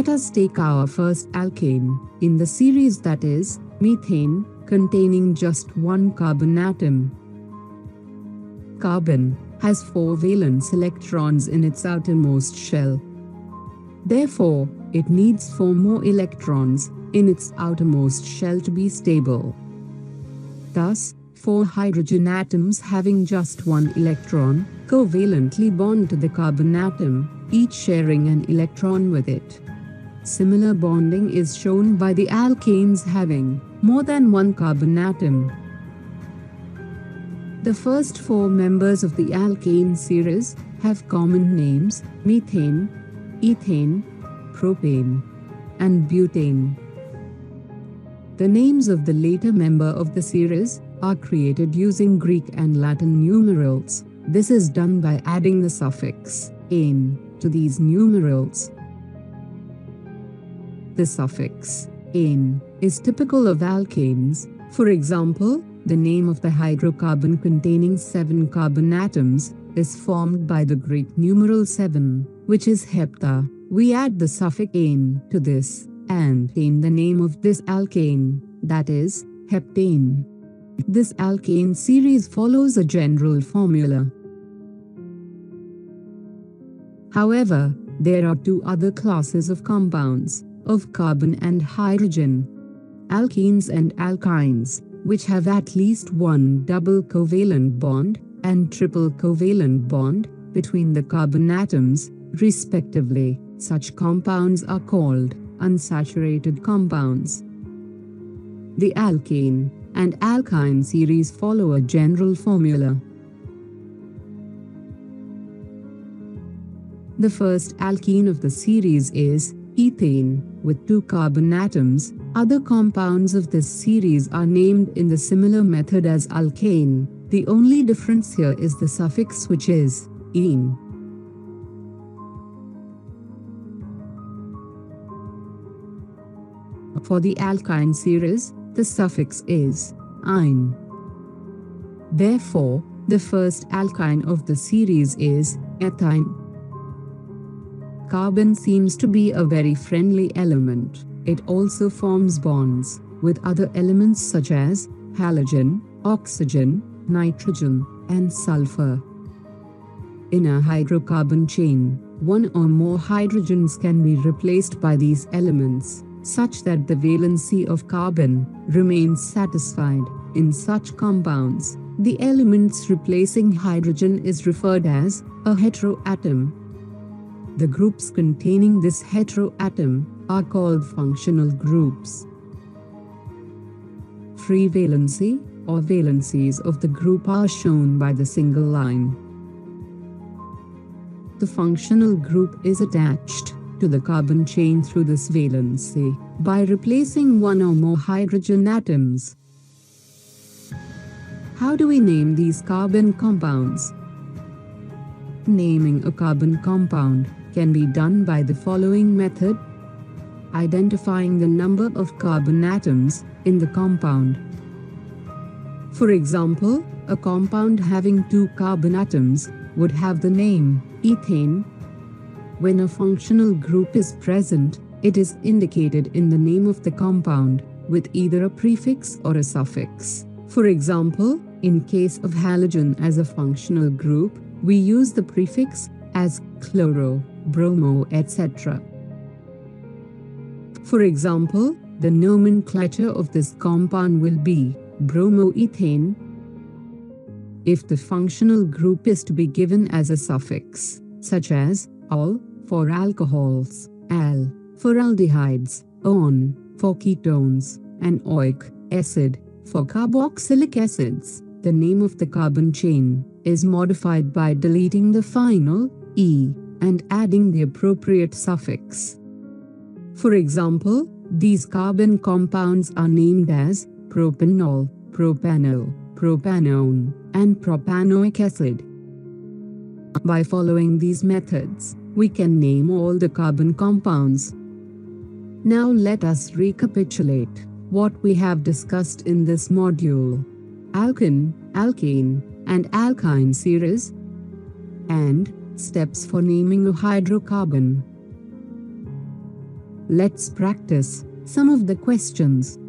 Let us take our first alkane in the series, that is, methane, containing just one carbon atom. Carbon has 4 valence electrons in its outermost shell. Therefore, it needs 4 more electrons in its outermost shell to be stable. Thus, 4 hydrogen atoms having just 1 electron covalently bond to the carbon atom, each sharing an electron with it. Similar bonding is shown by the alkanes having more than 1 carbon atom. The first 4 members of the alkane series have common names: methane, ethane, propane, and butane. The names of the later member of the series are created using Greek and Latin numerals. This is done by adding the suffix "ane" to these numerals. The suffix "ane" is typical of alkanes. For example, the name of the hydrocarbon containing 7 carbon atoms is formed by the Greek numeral 7, which is hepta. We add the suffix "ane" to this and obtain the name of this alkane, that is, heptane. This alkane series follows a general formula. However, there are 2 other classes of compounds of carbon and hydrogen: alkenes and alkynes, which have at least 1 double covalent bond and triple covalent bond between the carbon atoms, respectively. Such compounds are called unsaturated compounds. The alkane and alkyne series follow a general formula. The first alkene of the series is ethane, with 2 carbon atoms. Other compounds of this series are named in the similar method as alkane. The only difference here is the suffix, which is "ene". For the alkyne series, the suffix is "ine". Therefore, the first alkyne of the series is ethyne. Carbon seems to be a very friendly element. It also forms bonds with other elements such as halogen, oxygen, nitrogen, and sulfur. In a hydrocarbon chain, 1 or more hydrogens can be replaced by these elements, such that the valency of carbon remains satisfied. In such compounds, the elements replacing hydrogen is referred as a heteroatom. The groups containing this heteroatom are called functional groups. Free valency or valencies of the group are shown by the single line. The functional group is attached to the carbon chain through this valency by replacing 1 or more hydrogen atoms. How do we name these carbon compounds? Naming a carbon compound can be done by the following method: identifying the number of carbon atoms in the compound. For example, a compound having 2 carbon atoms would have the name ethane. When a functional group is present, it is indicated in the name of the compound with either a prefix or a suffix. For example, in case of halogen as a functional group, we use the prefix as chloro, bromo, etc. For example, the nomenclature of this compound will be bromoethane. If the functional group is to be given as a suffix, such as -ol for alcohols, -al for aldehydes, -on for ketones, and -oic acid for carboxylic acids, the name of the carbon chain is modified by deleting the final "e" and adding the appropriate suffix. For example, these carbon compounds are named as propanol, propanol, propanone, and propanoic acid. By following these methods, we can name all the carbon compounds. Now let us recapitulate what we have discussed in this module: alkene, alkane, and alkyne series, and steps for naming a hydrocarbon. Let's practice some of the questions.